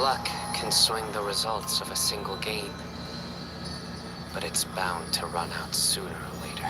Luck can swing the results of a single game, but it's bound to run out sooner or later.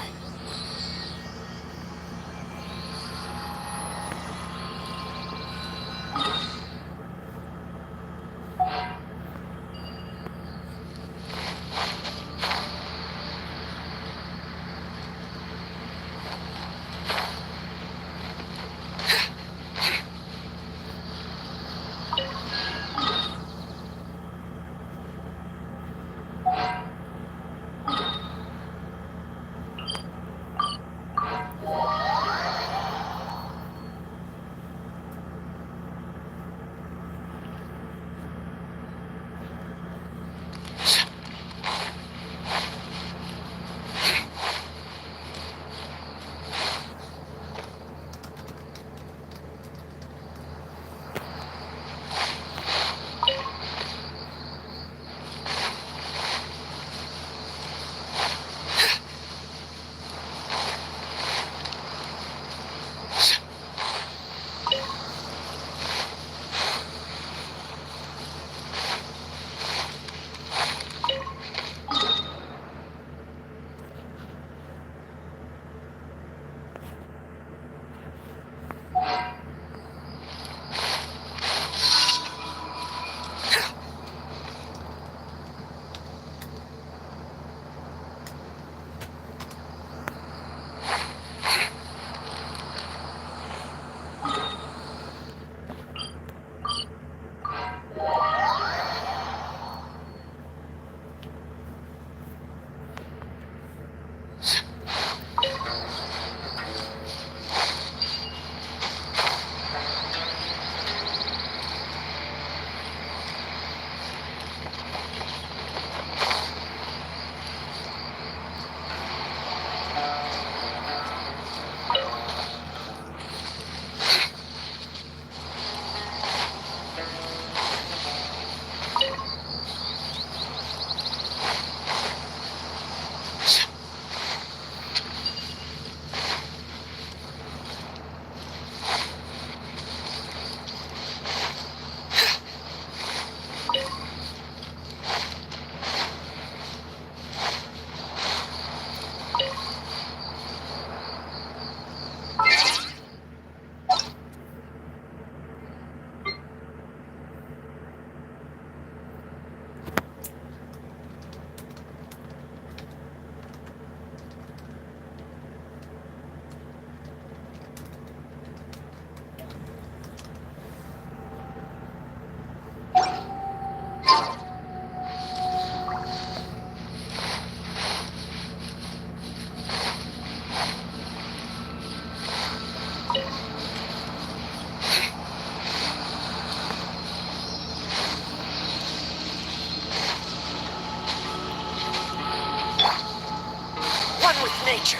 Nature.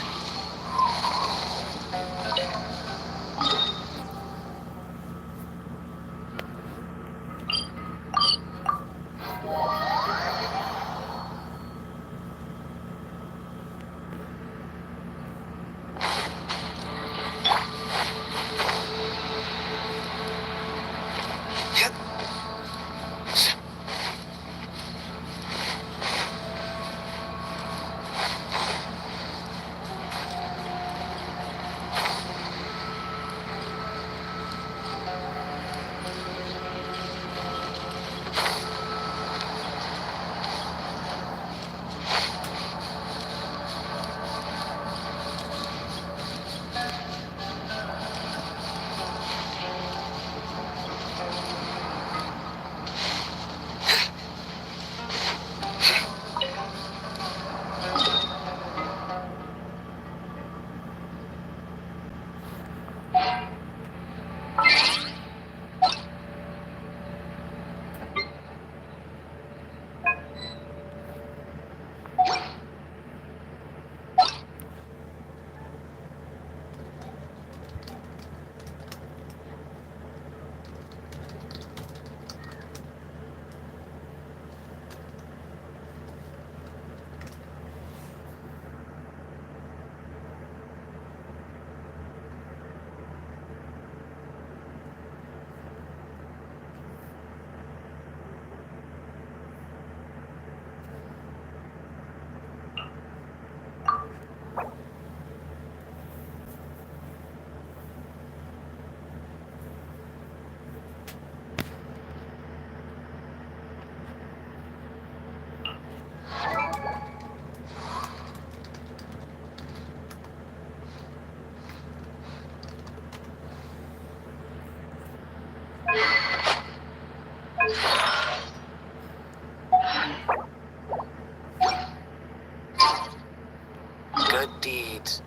good deeds.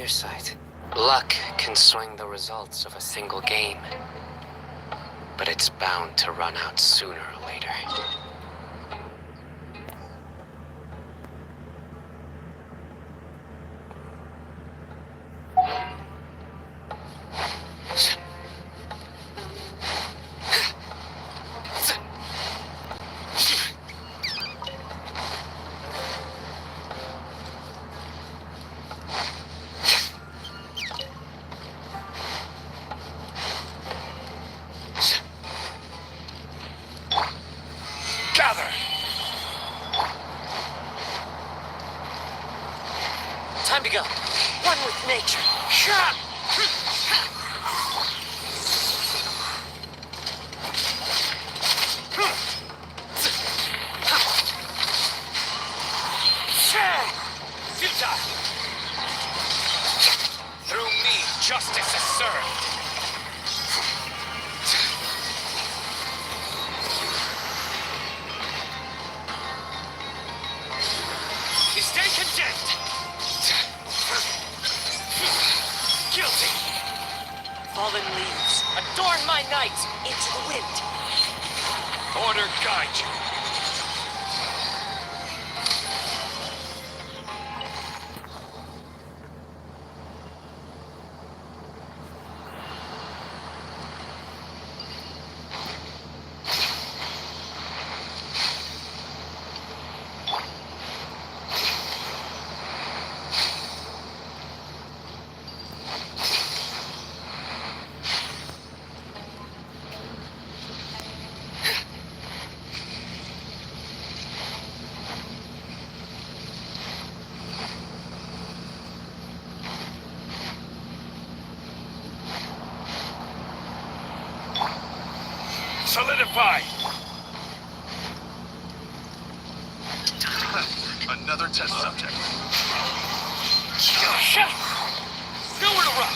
your sight. Luck can swing the results of a single game, but it's bound to run out sooner or later. Time to go. One with nature. Through me, justice is served. Stay condemned. Guilty. Fallen leaves. Adorn my night into the wind. Order guide you. Solidify! Another test subject. Nowhere to run!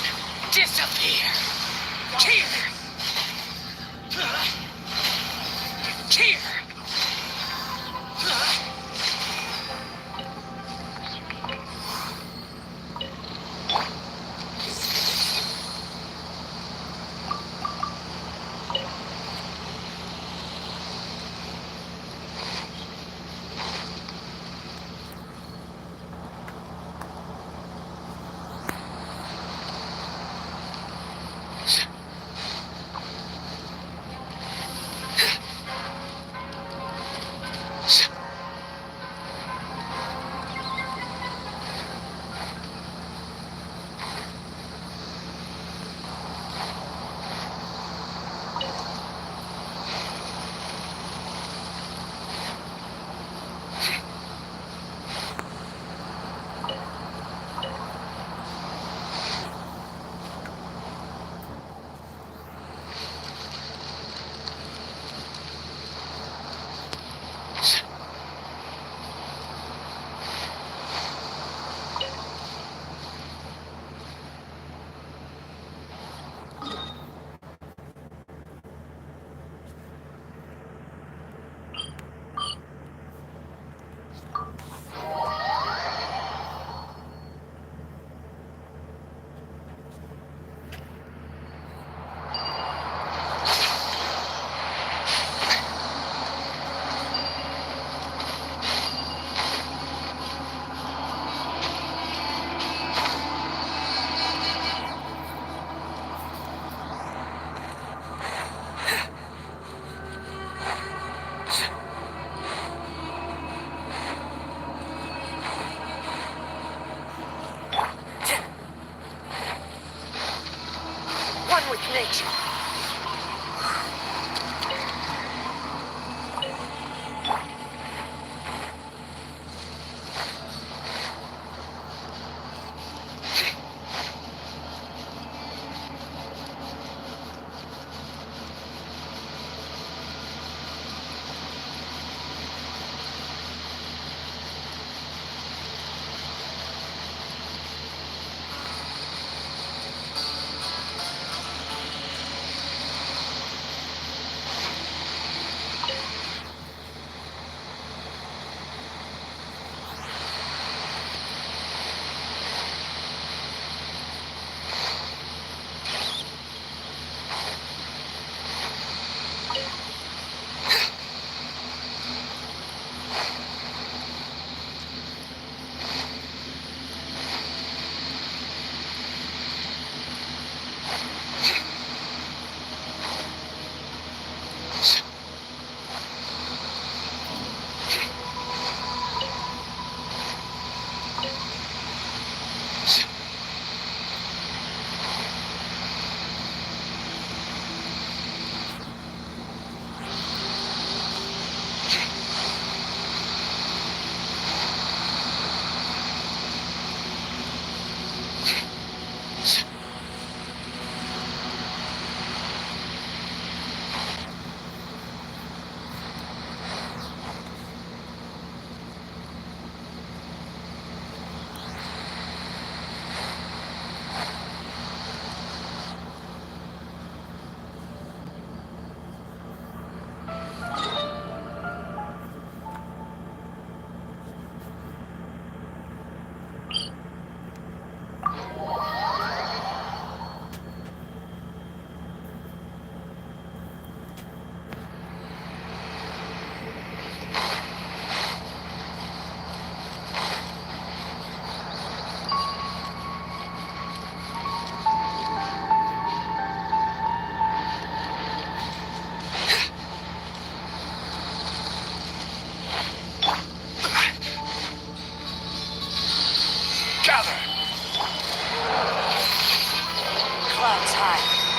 Disappear. Here! Here!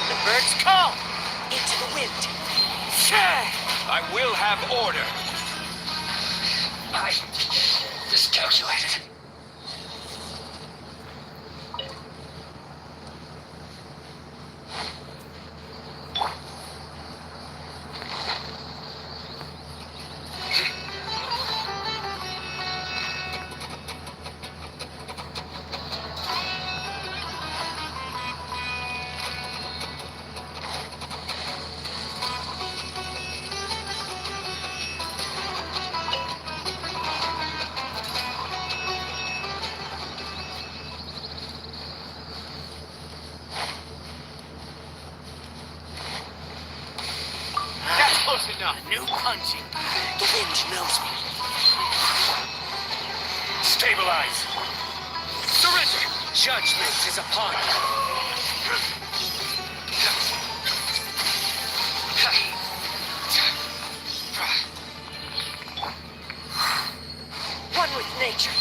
The birds call! Into the wind! I will have order. I miscalculated. That's close enough. New punching. The wind knows me. Stabilize. Surrender. Judgment is upon you. One with nature.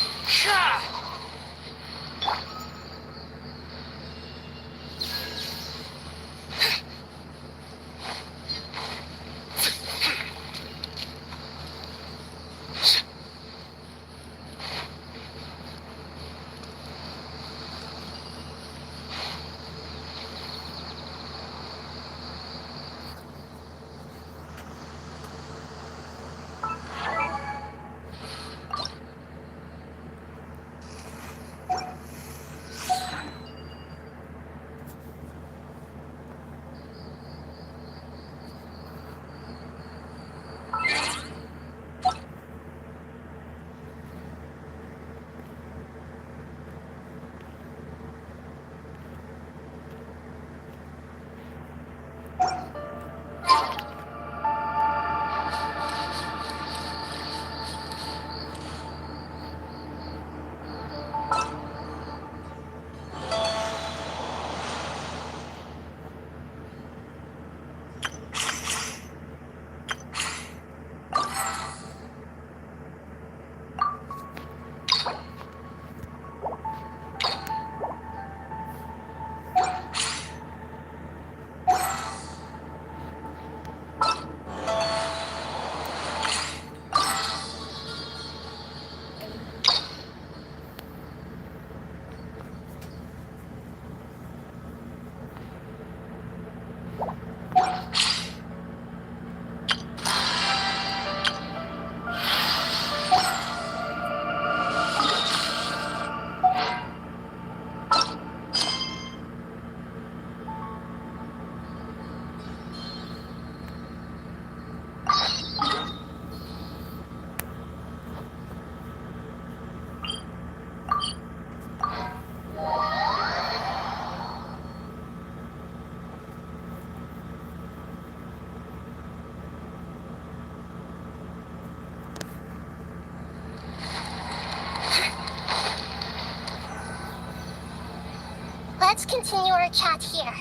Let's continue our chat here.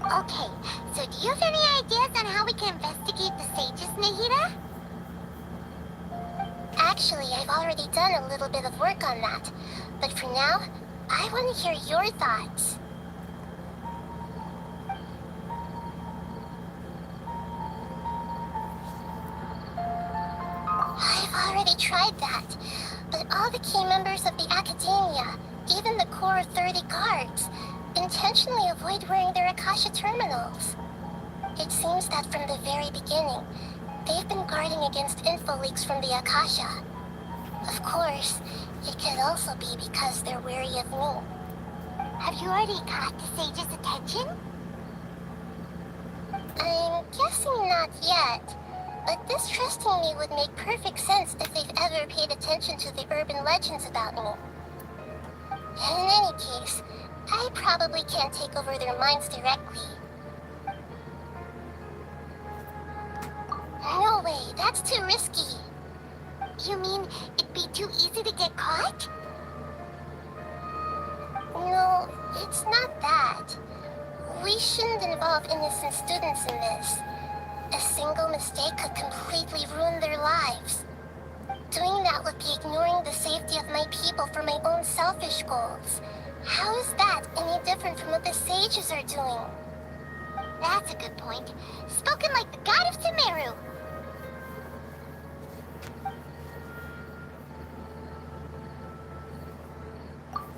Okay, so do you have any ideas on how we can investigate the sages, Nahida? Actually, I've already done a little bit of work on that. But for now, I want to hear your thoughts. I've already tried that. But all the key members of the Academia, even the core 30 guards, intentionally avoid wearing their Akasha terminals. It seems that from the very beginning, they've been guarding against info leaks from the Akasha. Of course, it could also be because they're wary of me. Have you already caught the sage's attention? I'm guessing not yet. But distrusting me would make perfect sense if they've ever paid attention to the urban legends about me. In any case, I probably can't take over their minds directly. No way, that's too risky. You mean it'd be too easy to get caught? No, it's not that. We shouldn't involve innocent students in this. A single mistake could completely ruin their lives. Doing that would be ignoring the safety of my people for my own selfish goals. How is that any different from what the sages are doing? That's a good point. Spoken like the god of Temeru.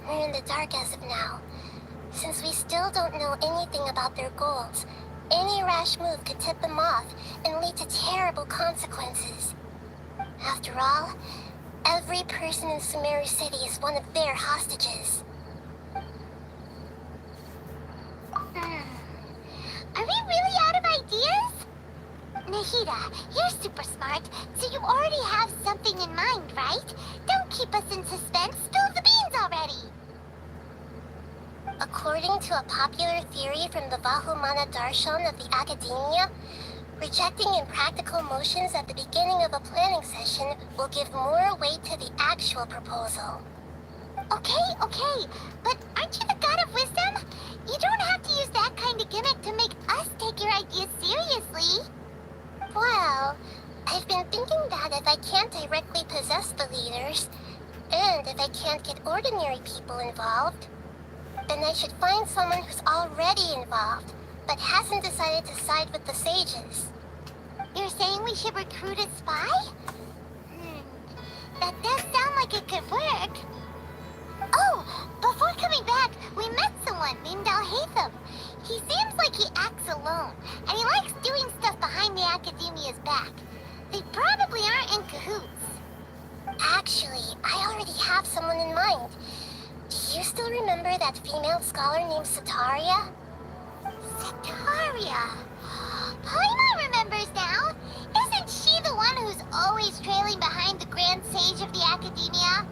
We're in the dark as of now. Since we still don't know anything about their goals, any rash move could tip them off and lead to terrible consequences. After all, every person in Sumeru City is one of their hostages. Are we really out of ideas? Nahida, you're super smart, so you already have something in mind, right? Don't keep us in suspense. Spill the beans already! According to a popular theory from the Vahumana Darshan of the Academia, rejecting impractical motions at the beginning of a planning session will give more weight to the actual proposal. Okay, but aren't you the god of wisdom? You don't have to use that kind of gimmick to make us take your ideas seriously. Well, I've been thinking that if I can't directly possess the leaders, and if I can't get ordinary people involved, then I should find someone who's already involved, but hasn't decided to side with the sages. You're saying we should recruit a spy? That does sound like it could work. Oh, before coming back, we met someone named Al-Haytham. He seems like he acts alone, and he likes doing stuff behind the Academia's back. They probably aren't in cahoots. Actually, I already have someone in mind. Do you still remember that female scholar named Sataria? Sataria? Paimon remembers now. Isn't she the one who's always trailing behind the Grand Sage of the Academia?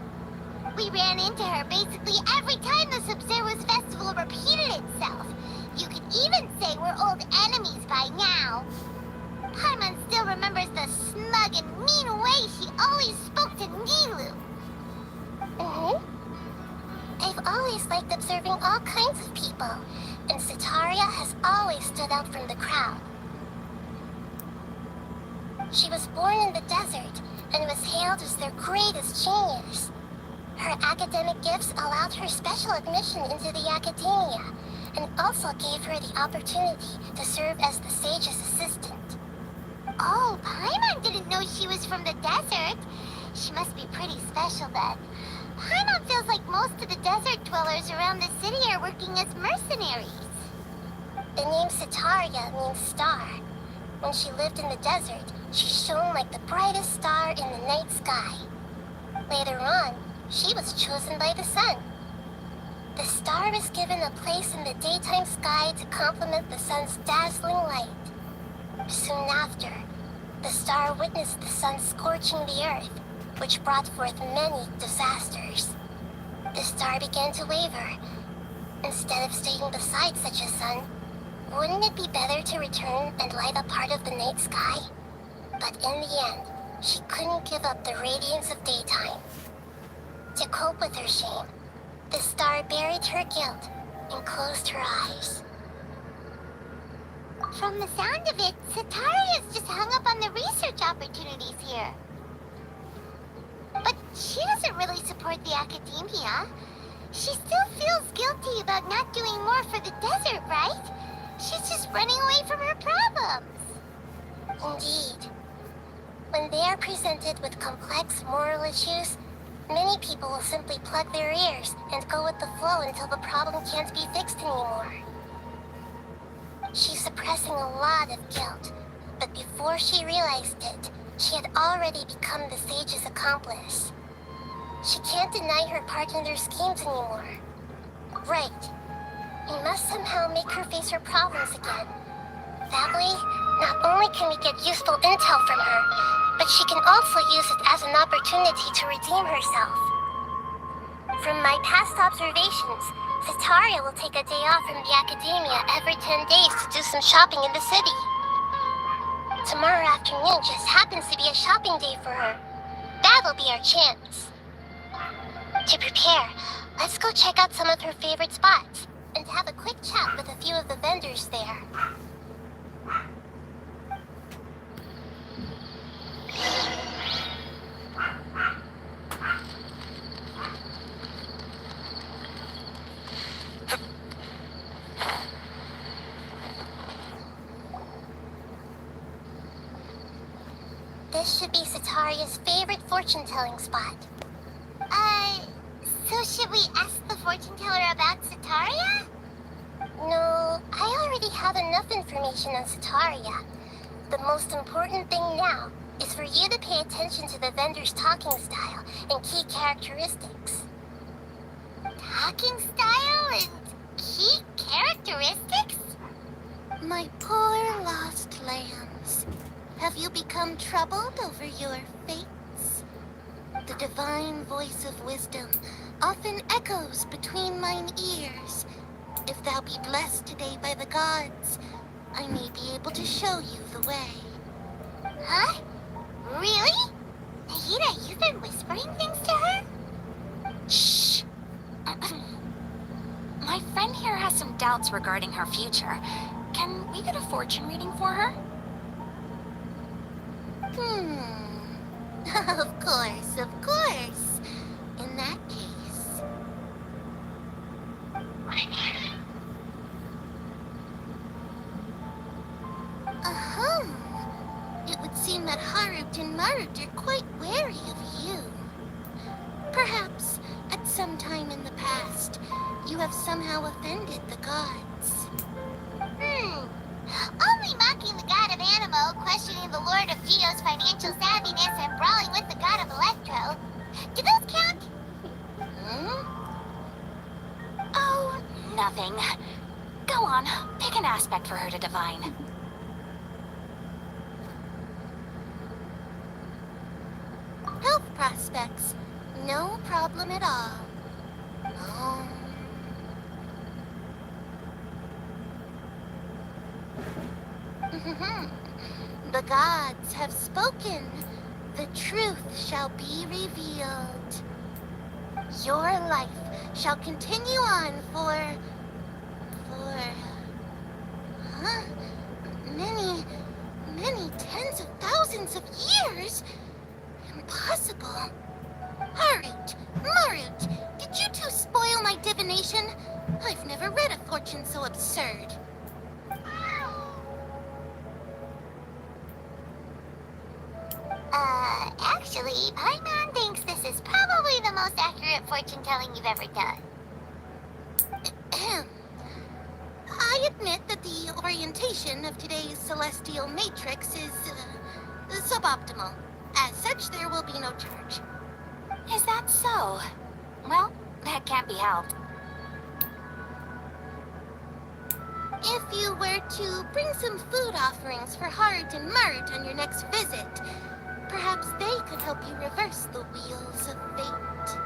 We ran into her basically every time the Sub-Zero's festival repeated itself. You could even say we're old enemies by now. Paimon still remembers the smug and mean way she always spoke to Nilu. I've always liked observing all kinds of people, and Sataria has always stood out from the crowd. She was born in the desert, and was hailed as their greatest genius. Her academic gifts allowed her special admission into the Academia, and also gave her the opportunity to serve as the sage's assistant. Oh, Paimon didn't know she was from the desert. She must be pretty special then. Paimon feels like most of the desert dwellers around the city are working as mercenaries. The name Sataria means star. When she lived in the desert, she shone like the brightest star in the night sky. Later on, she was chosen by the sun. The star was given a place in the daytime sky to complement the sun's dazzling light. Soon after, the star witnessed the sun scorching the earth, which brought forth many disasters. The star began to waver. Instead of staying beside such a sun, wouldn't it be better to return and light up part of the night sky? But in the end, she couldn't give up the radiance of daytime. To cope with her shame, the star buried her guilt and closed her eyes. From the sound of it, Sataria's just hung up on the research opportunities here. But she doesn't really support the Academia. She still feels guilty about not doing more for the desert, right? She's just running away from her problems. Indeed. When they are presented with complex moral issues, many people will simply plug their ears and go with the flow until the problem can't be fixed anymore. She's suppressing a lot of guilt, but before she realized it, she had already become the sage's accomplice. She can't deny her part in their schemes anymore. Right. We must somehow make her face her problems again. That way, not only can we get useful intel from her, but she can also use it as an opportunity to redeem herself. From my past observations, Sataria will take a day off from the Academia every 10 days to do some shopping in the city. Tomorrow afternoon just happens to be a shopping day for her. That'll be our chance. To prepare, let's go check out some of her favorite spots, and have a quick chat with a few of the vendors there. This should be Sataria's favorite fortune-telling spot. So should we ask the fortune teller about Sataria? No, I already have enough information on Sataria. The most important thing now is for you to pay attention to the vendor's talking style and key characteristics. Talking style and key characteristics? My poor lost lambs. Have you become troubled over your fates? The divine voice of wisdom often echoes between mine ears. If thou be blessed today by the gods, I may be able to show you the way. Huh? Really? Nahida, you've been whispering things to her? Shh! My friend here has some doubts regarding her future. Can we get a fortune reading for her? Of course, of course. In that case... It would seem that Harut and Marut are quite wary of you. Perhaps, at some time in the past, you have somehow offended the gods. Only mocking the god of Animo, questioning the lord of Geo's financial savviness, and brawling with the god of Electro. Do those count? Oh, nothing. Go on, pick an aspect for her to divine. Health prospects. No problem at all. The gods have spoken. The truth shall be revealed. Your life shall continue on for... many tens of thousands of years? Impossible. Harut, Marut, did you two spoil my divination? I've never read a fortune so absurd. Actually, Paimon thinks this is probably the most accurate fortune-telling you've ever done. I admit that the orientation of today's celestial matrix is, suboptimal. As such, there will be no charge. Is that so? Well, that can't be helped. If you were to bring some food offerings for Harut and Marut on your next visit, perhaps they could help you reverse the wheels of fate.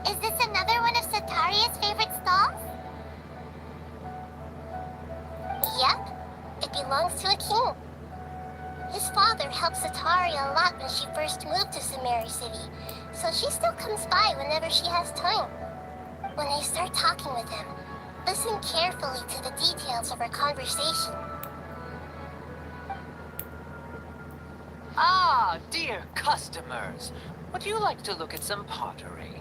Is this another one of Sataria's favorite stalls? Yep. It belongs to a king. His father helped Sataria a lot when she first moved to Sumeru City, so she still comes by whenever she has time. When I start talking with him, listen carefully to the details of our conversation. Ah, dear customers. Would you like to look at some pottery?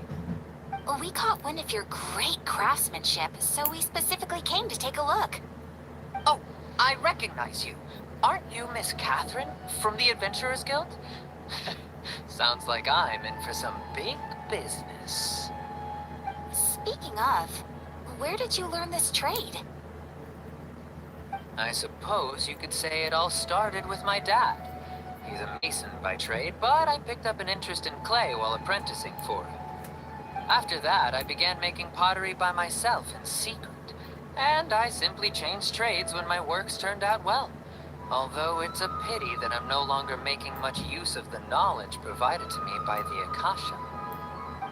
We caught wind of your great craftsmanship, so we specifically came to take a look. Oh, I recognize you. Aren't you Miss Catherine from the Adventurers Guild? Sounds like I'm in for some big business. Speaking of, where did you learn this trade? I suppose you could say it all started with my dad. He's a mason by trade, but I picked up an interest in clay while apprenticing for him. After that, I began making pottery by myself in secret, and I simply changed trades when my works turned out well. Although it's a pity that I'm no longer making much use of the knowledge provided to me by the Akasha.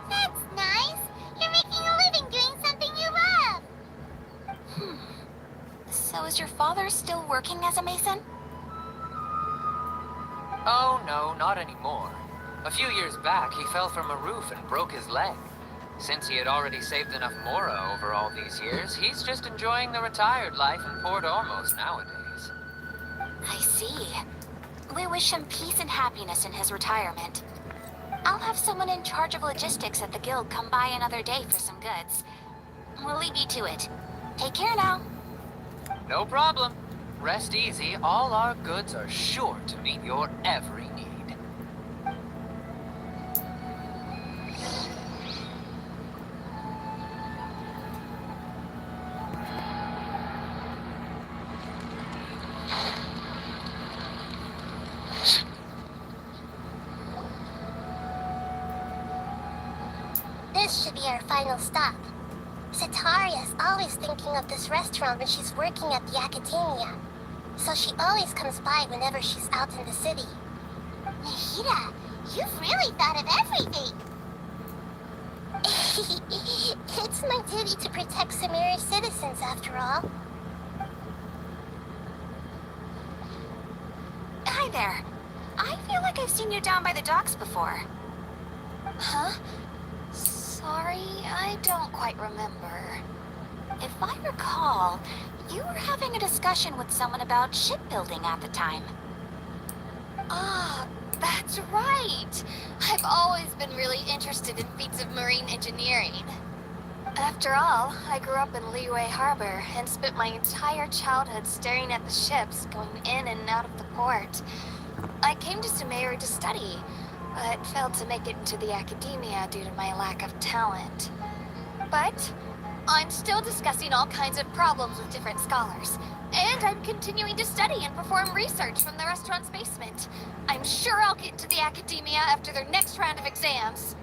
That's nice. You're making a living doing something you love. So is your father still working as a mason? Oh no, not anymore. A few years back, he fell from a roof and broke his leg. Since he had already saved enough Mora over all these years, he's just enjoying the retired life in Port Ormos nowadays. I see. We wish him peace and happiness in his retirement. I'll have someone in charge of logistics at the guild come by another day for some goods. We'll leave you to it. Take care now. No problem. Rest easy. All our goods are sure to meet your every need. This should be our final stop. Sataria's always thinking of this restaurant when she's working at the academia, so she always comes by whenever she's out in the city. Nahida, you've really thought of everything! It's my duty to protect Samira's citizens, after all. Hi there. I feel like I've seen you down by the docks before. Huh? Sorry, I don't quite remember. If I recall, you were having a discussion with someone about shipbuilding at the time. Ah, that's right. I've always been really interested in feats of marine engineering. After all, I grew up in Liyue Harbor and spent my entire childhood staring at the ships going in and out of the port. I came to Sumeru to study, but failed to make it into the academia due to my lack of talent. But I'm still discussing all kinds of problems with different scholars, and I'm continuing to study and perform research from the restaurant's basement. I'm sure I'll get into the academia after their next round of exams.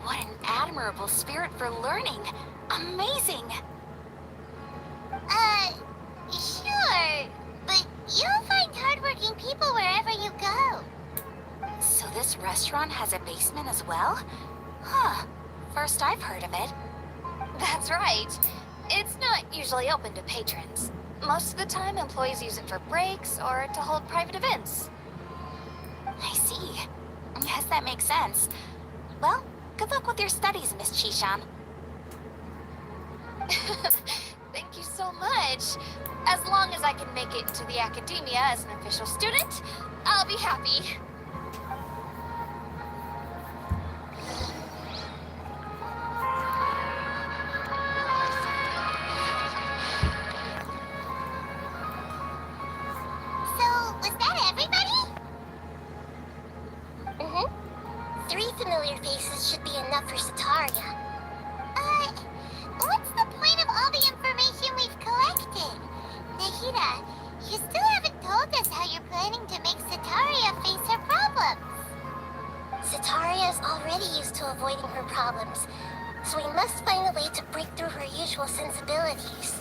What an admirable spirit for learning. Amazing. Sure, but you'll find hardworking people wherever you go. So this restaurant has a basement as well? Huh. First I've heard of it. That's right. It's not usually open to patrons. Most of the time, employees use it for breaks or to hold private events. I see. Yes, that makes sense. Well, good luck with your studies, Miss Chishan. Thank you so much. As long as I can make it into the academia as an official student, I'll be happy. So, was that everybody? Mm-hmm. 3 familiar faces should be enough for Sataria. What's the point of all the information we've collected? Nahida, you still haven't told us how you're planning to make Sataria face her problems. Sataria is already used to avoiding her problems, so we must find a way to break through her usual sensibilities.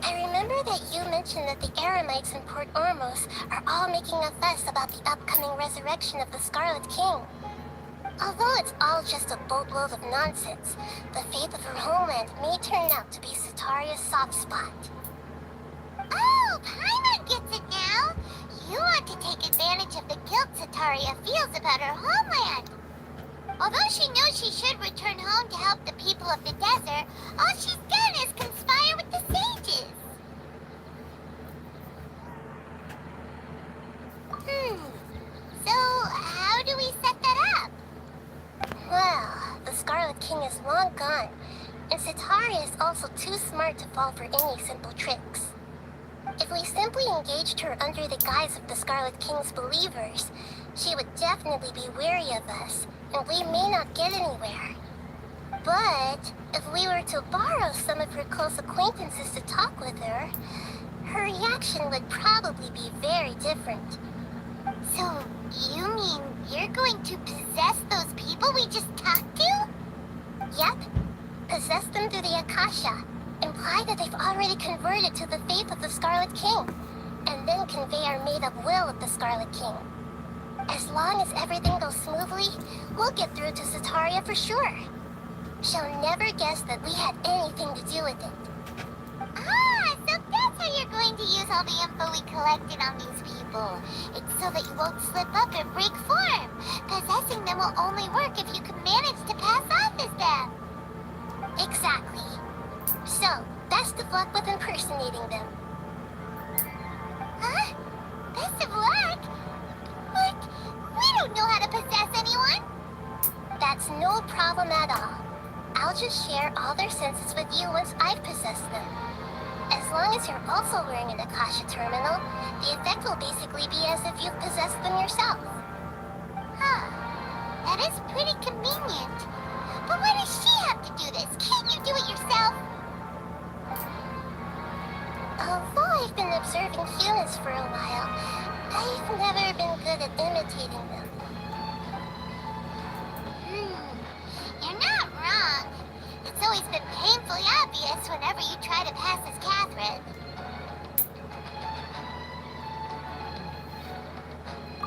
I remember that you mentioned that the Eremites in Port Ormos are all making a fuss about the upcoming resurrection of the Scarlet King. Although it's all just a boatload of nonsense, the fate of her homeland may turn out to be Sataria's soft spot. Oh, Paimon gets it now! You want to take advantage of the guilt Sataria feels about her homeland. Although she knows she should return home to help the people of the desert, all she's done is conspire with the sages. So how do we set that up? Well, the Scarlet King is long gone, and Sataria is also too smart to fall for any simple tricks. If we simply engaged her under the guise of the Scarlet King's believers, she would definitely be wary of us, and we may not get anywhere. But if we were to borrow some of her close acquaintances to talk with her, her reaction would probably be very different. So, you mean you're going to possess those people we just talked to? Yep. Possess them through the Akasha. Imply that they've already converted to the faith of the Scarlet King, and then convey our made-up will of the Scarlet King. As long as everything goes smoothly, we'll get through to Sataria for sure. She'll never guess that we had anything to do with it. Ah, so that's how you're going to use all the info we collected on these people. It's so that you won't slip up and break form. Possessing them will only work if you can manage to pass off as them. Exactly. So, best of luck with impersonating them. Huh? I'll just share all their senses with you once I've possessed them. As long as you're also wearing an Akasha terminal, the effect will basically be as if you've possessed them yourself. Huh. That is pretty convenient. But why does she have to do this? Can't you do it yourself? Although I've been observing humans for a while, I've never been good at imitating them. You're not wrong. It's always been painfully obvious whenever you try to pass as Catherine.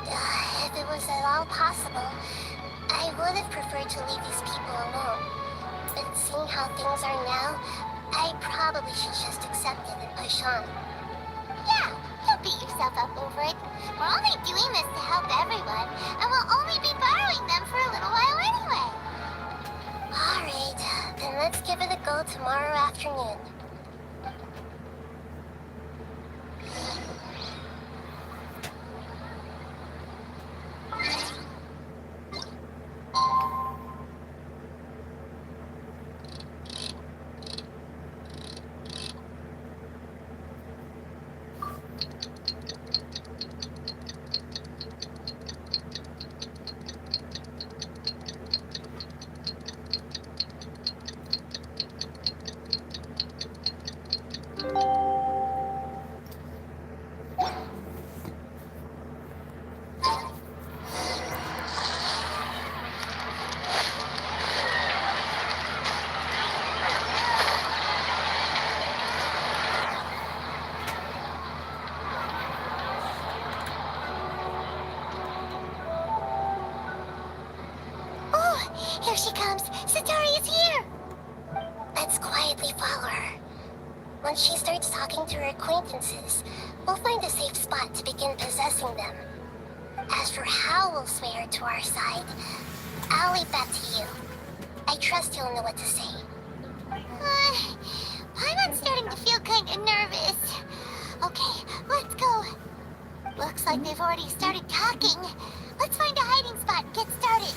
If it was at all possible, I would have preferred to leave these people alone. But seeing how things are now, I probably should just accept it and push on. Yeah, don't beat yourself up over it. We're only doing this to help everyone, and we'll only be borrowing them for a little while anyway. Alright, then let's give it a go tomorrow afternoon. Here she comes! Satori is here! Let's quietly follow her. Once she starts talking to her acquaintances, we'll find a safe spot to begin possessing them. As for how we'll sway her to our side, I'll leave that to you. I trust you'll know what to say. I'm starting to feel kind of nervous. Okay, let's go. Looks like they've already started talking. Let's find a hiding spot and get started.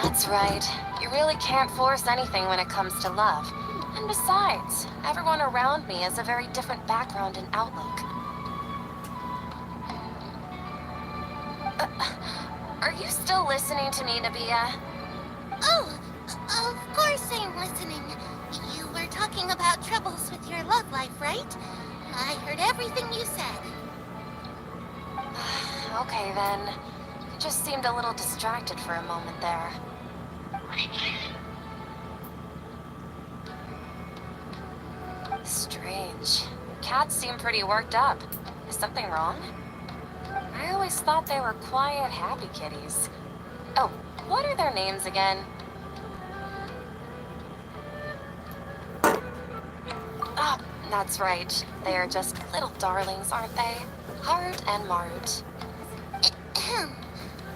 That's right. You really can't force anything when it comes to love. And besides, everyone around me has a very different background and outlook. Are you still listening to me, Nabia? Oh, of course I'm listening. You were talking about troubles with your love life, right? I heard everything you said. Okay then. You just seemed a little distracted for a moment there. Strange. Cats seem pretty worked up. Is something wrong? I always thought they were quiet, happy kitties. Oh, what are their names again? Ah, that's right. They are just little darlings, aren't they? Hard and Marut.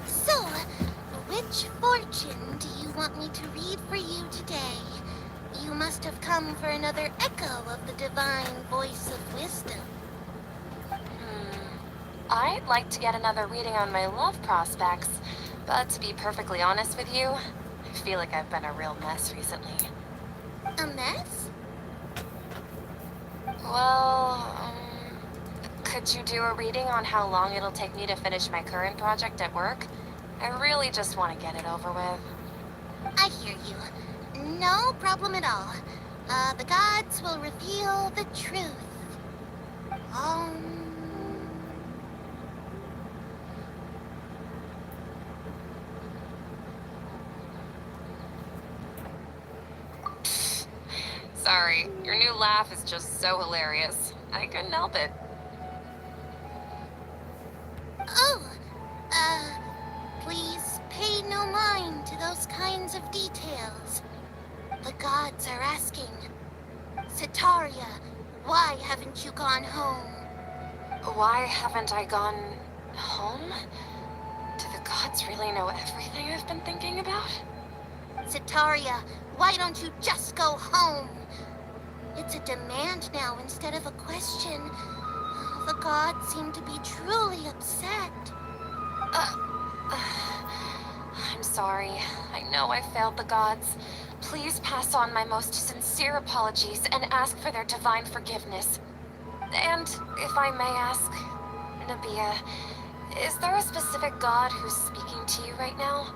So, which fortune do you want me to read for you today? You must have come for another echo of the divine voice of wisdom. I'd like to get another reading on my love prospects, but to be perfectly honest with you, I feel like I've been a real mess recently. A mess? Well, could you do a reading on how long it'll take me to finish my current project at work? I really just want to get it over with. I hear you. No problem at all. The gods will reveal the truth. Sorry, your new laugh is just so hilarious. I couldn't help it. Please pay no mind to those kinds of details. The gods are asking, Sataria, why haven't you gone home? Why haven't I gone home? Do the gods really know everything I've been thinking about? Sataria, why don't you just go home? It's a demand now instead of a question. The gods seem to be truly upset. I'm sorry. I know I failed the gods. Please pass on my most sincere apologies and ask for their divine forgiveness. And if I may ask, Nabia, is there a specific god who's speaking to you right now?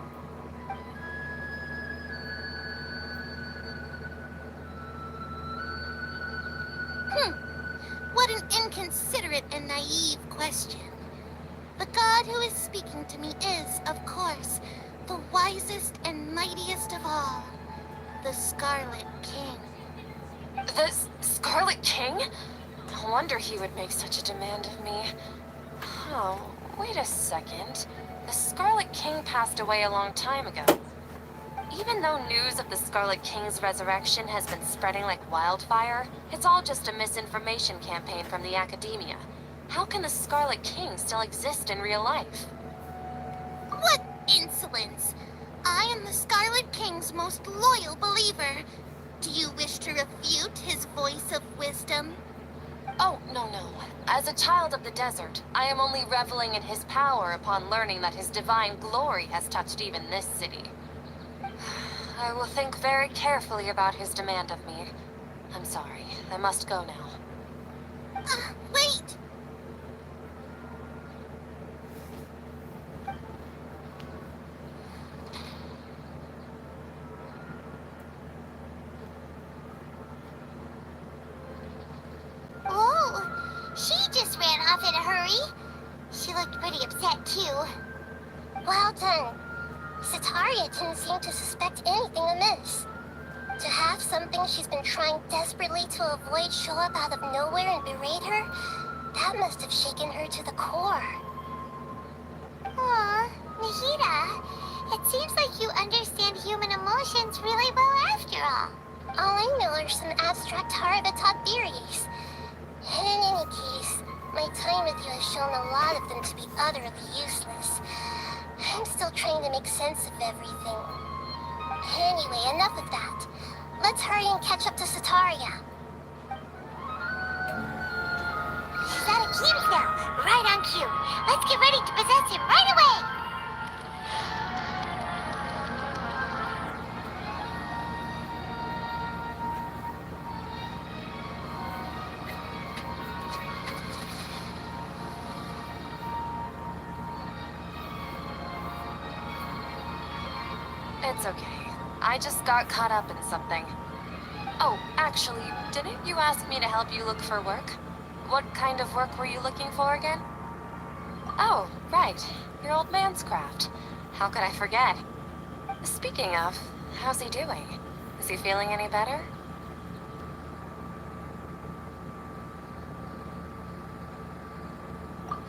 What an inconsiderate and naive question. The god who is speaking to me is, of course, the wisest and mightiest of all, the Scarlet King. The Scarlet King? No wonder he would make such a demand of me. Oh, wait a second. The Scarlet King passed away a long time ago. Even though news of the Scarlet King's resurrection has been spreading like wildfire, it's all just a misinformation campaign from the academia. How can the Scarlet King still exist in real life? What insolence! I am the Scarlet King's most loyal believer. Do you wish to refute his voice of wisdom? Oh, no. As a child of the desert, I am only reveling in his power upon learning that his divine glory has touched even this city. I will think very carefully about his demand of me. I'm sorry. I must go now. Wait! Oh, she just ran off in a hurry. She looked pretty upset, too. Well done. Sataria didn't seem to suspect anything amiss. To have something she's been trying desperately to avoid show up out of nowhere and berate her, that must have shaken her to the core. Aw, Nahida, it seems like you understand human emotions really well after all. All I know are some abstract Harabatah theories. In any case, my time with you has shown a lot of them to be utterly useless. I'm still trying to make sense of everything. Anyway, enough of that. Let's hurry and catch up to Sataria. He's at Akeem's now, right on cue. Let's get ready to possess him right away! It's okay. I just got caught up in something. Oh, actually, didn't you ask me to help you look for work? What kind of work were you looking for again? Oh, right. Your old man's craft. How could I forget? Speaking of, how's he doing? Is he feeling any better?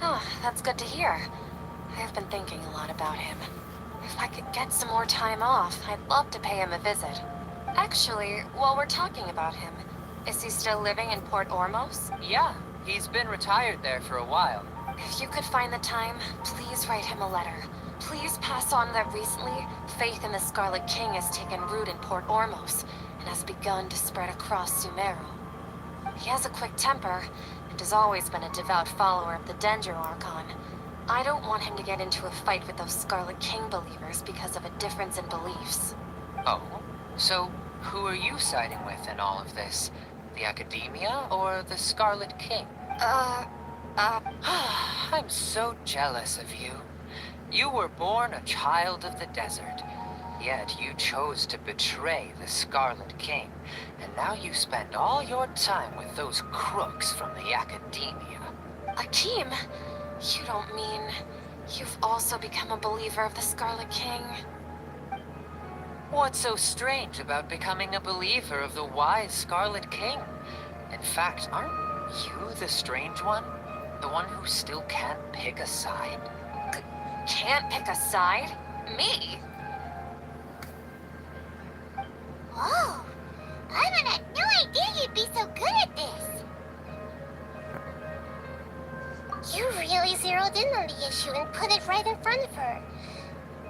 Oh, that's good to hear. I've been thinking a lot about him. If I could get some more time off, I'd love to pay him a visit. Actually, while we're talking about him, is he still living in Port Ormos? Yeah, he's been retired there for a while. If you could find the time, please write him a letter. Please pass on that recently, faith in the Scarlet King has taken root in Port Ormos and has begun to spread across Sumeru. He has a quick temper and has always been a devout follower of the Dendro Archon. I don't want him to get into a fight with those Scarlet King believers because of a difference in beliefs. Oh, so who are you siding with in all of this? The Academia or the Scarlet King? I'm so jealous of you. You were born a child of the desert, yet you chose to betray the Scarlet King, and now you spend all your time with those crooks from the Academia. Akeem, you don't mean you've also become a believer of the Scarlet King? What's so strange about becoming a believer of the wise Scarlet King? In fact, aren't you the strange one? The one who still can't pick a side? Can't pick a side? Me? Whoa! I had no idea you'd be so good at this. zeroed in on the issue and put it right in front of her.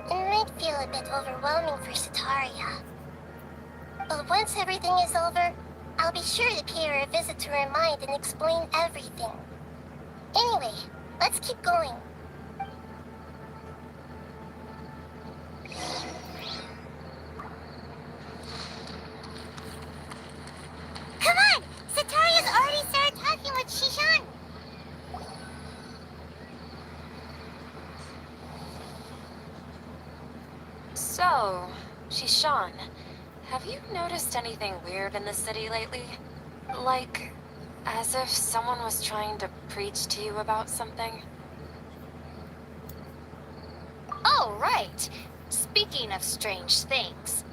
It might feel a bit overwhelming for Sitaria. But once everything is over, I'll be sure to pay her a visit to her mind and explain everything. Anyway, let's keep going. Come on! Sitaria's already started talking with Shishan! So, Shishan, have you noticed anything weird in the city lately? Like, as if someone was trying to preach to you about something? Oh, right. Speaking of strange things,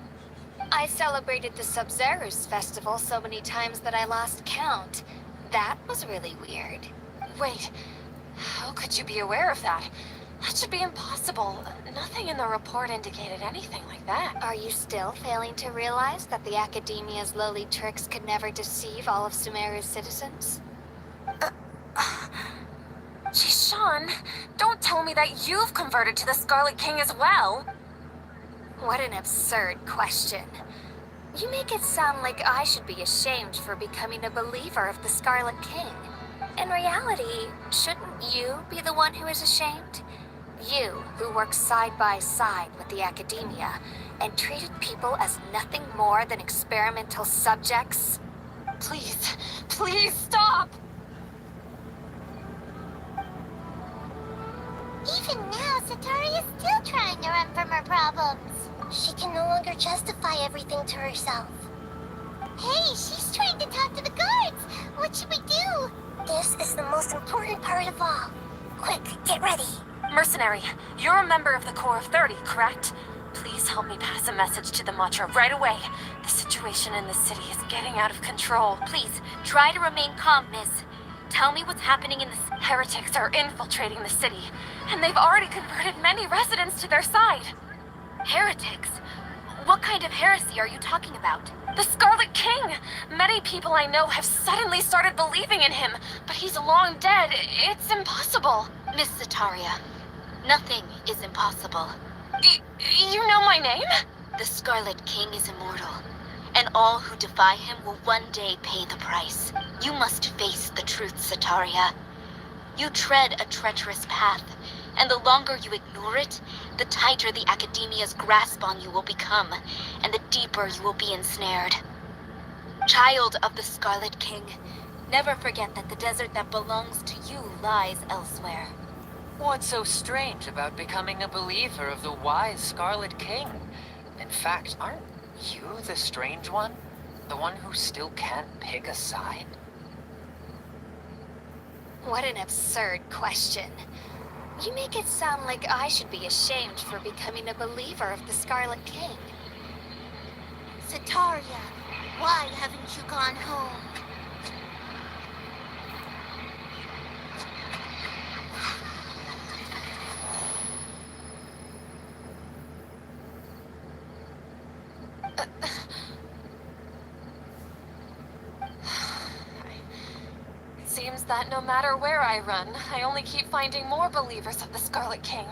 I celebrated the Sub-Zerus festival so many times that I lost count. That was really weird. Wait, how could you be aware of that? That should be impossible. Nothing in the report indicated anything like that. Are you still failing to realize that the Academia's lowly tricks could never deceive all of Sumeru's citizens? Shishan, don't tell me that you've converted to the Scarlet King as well. What an absurd question. You make it sound like I should be ashamed for becoming a believer of the Scarlet King. In reality, shouldn't you be the one who is ashamed? You, who worked side by side with the Academia and treated people as nothing more than experimental subjects? Please, please stop! Even now, Sitari is still trying to run from her problems. She can no longer justify everything to herself. Hey, she's trying to talk to the guards! What should we do? This is the most important part of all. Quick, get ready. Mercenary, you're a member of the Corps of 30, correct? Please help me pass a message to the Matra right away. The situation in the city is getting out of control. Please, try to remain calm, miss. Tell me what's happening in this. Heretics are infiltrating the city, and they've already converted many residents to their side. Heretics? What kind of heresy are you talking about? The Scarlet King! Many people I know have suddenly started believing in him, but he's long dead. It's impossible. Miss Sitaria, nothing is impossible. You know my name? The Scarlet King is immortal, and all who defy him will one day pay the price. You must face the truth, Sitaria. You tread a treacherous path, and the longer you ignore it, the tighter the Academia's grasp on you will become, and the deeper you will be ensnared. Child of the Scarlet King, never forget that the desert that belongs to you lies elsewhere. What's so strange about becoming a believer of the wise Scarlet King? In fact, aren't you the strange one? The one who still can't pick a side? What an absurd question. You make it sound like I should be ashamed for becoming a believer of the Scarlet King. Sitaria, why haven't you gone home? It seems that no matter where I run, I only keep finding more believers of the Scarlet King.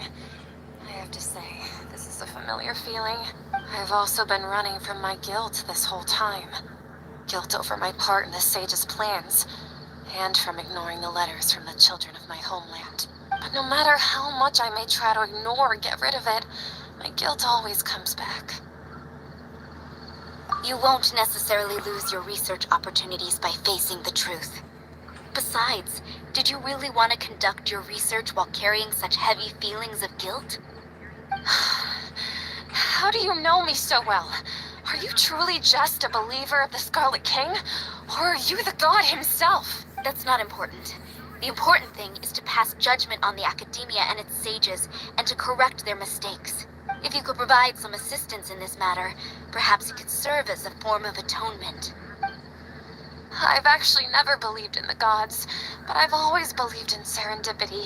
I have to say, this is a familiar feeling. I've also been running from my guilt this whole time. Guilt over my part in the Sage's plans, and from ignoring the letters from the children of my homeland. But no matter how much I may try to ignore or get rid of it, my guilt always comes back. You won't necessarily lose your research opportunities by facing the truth. Besides, did you really want to conduct your research while carrying such heavy feelings of guilt? How do you know me so well? Are you truly just a believer of the Scarlet King? Or are you the god himself? That's not important. The important thing is to pass judgment on the Academia and its sages, and to correct their mistakes. If you could provide some assistance in this matter, perhaps it could serve as a form of atonement. I've actually never believed in the gods, but I've always believed in serendipity.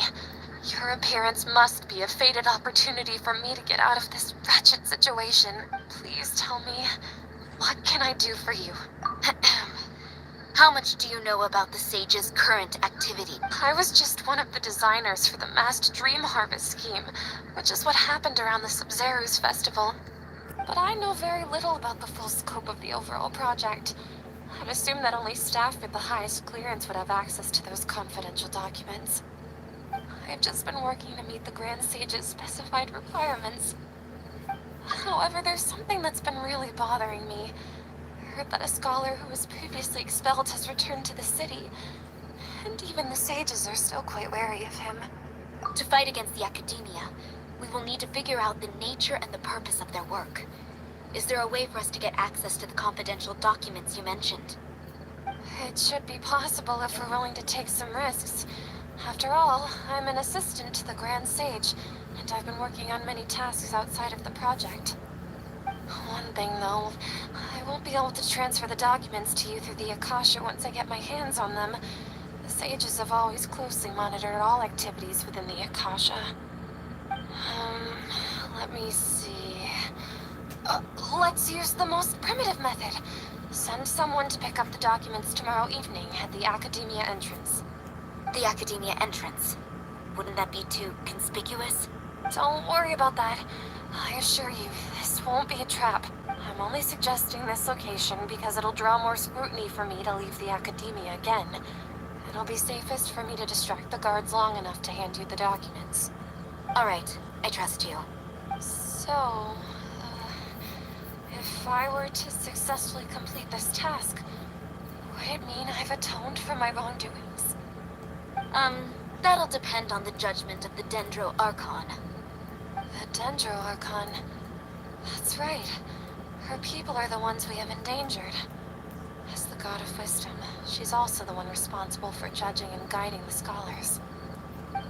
Your appearance must be a fated opportunity for me to get out of this wretched situation. Please tell me, what can I do for you? How much do you know about the Sage's current activity? I was just one of the designers for the masked dream harvest scheme, which is what happened around the Sub-Zero's festival. But I know very little about the full scope of the overall project. I'd assume that only staff with the highest clearance would have access to those confidential documents. I've just been working to meet the Grand Sage's specified requirements. However, there's something that's been really bothering me. I heard that a scholar who was previously expelled has returned to the city, and even the sages are still quite wary of him. To fight against the Academia, we will need to figure out the nature and the purpose of their work. Is there a way for us to get access to the confidential documents you mentioned? It should be possible if we're willing to take some risks. After all, I'm an assistant to the Grand Sage, and I've been working on many tasks outside of the project. One thing, though, I won't be able to transfer the documents to you through the Akasha once I get my hands on them. The sages have always closely monitored all activities within the Akasha. Let me see. Let's use the most primitive method. Send someone to pick up the documents tomorrow evening at the Academia entrance. The Academia entrance. Wouldn't that be too conspicuous? Don't worry about that. I assure you, this won't be a trap. I'm only suggesting this location because it'll draw more scrutiny for me to leave the Academia again. It'll be safest for me to distract the guards long enough to hand you the documents. All right, I trust you. So, if I were to successfully complete this task, would it mean I've atoned for my wrongdoings? That'll depend on the judgment of the Dendro Archon. The Dendro Archon. That's right. Her people are the ones we have endangered. As the God of Wisdom, she's also the one responsible for judging and guiding the scholars.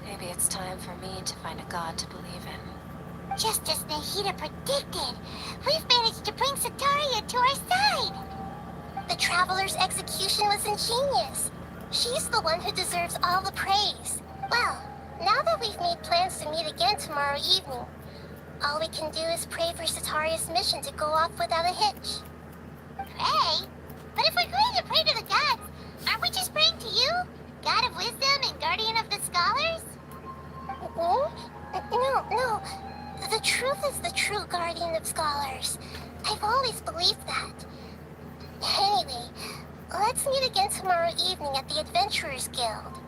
Maybe it's time for me to find a god to believe in. Just as Nahida predicted, we've managed to bring Sataria to our side. The Traveler's execution was ingenious. She's the one who deserves all the praise. Well, now that we've made plans to meet again tomorrow evening, all we can do is pray for Sataria's mission to go off without a hitch. Pray? But if we're going to pray to the gods, aren't we just praying to you? God of Wisdom and Guardian of the Scholars? No. The truth is the true Guardian of Scholars. I've always believed that. Anyway, let's meet again tomorrow evening at the Adventurers Guild.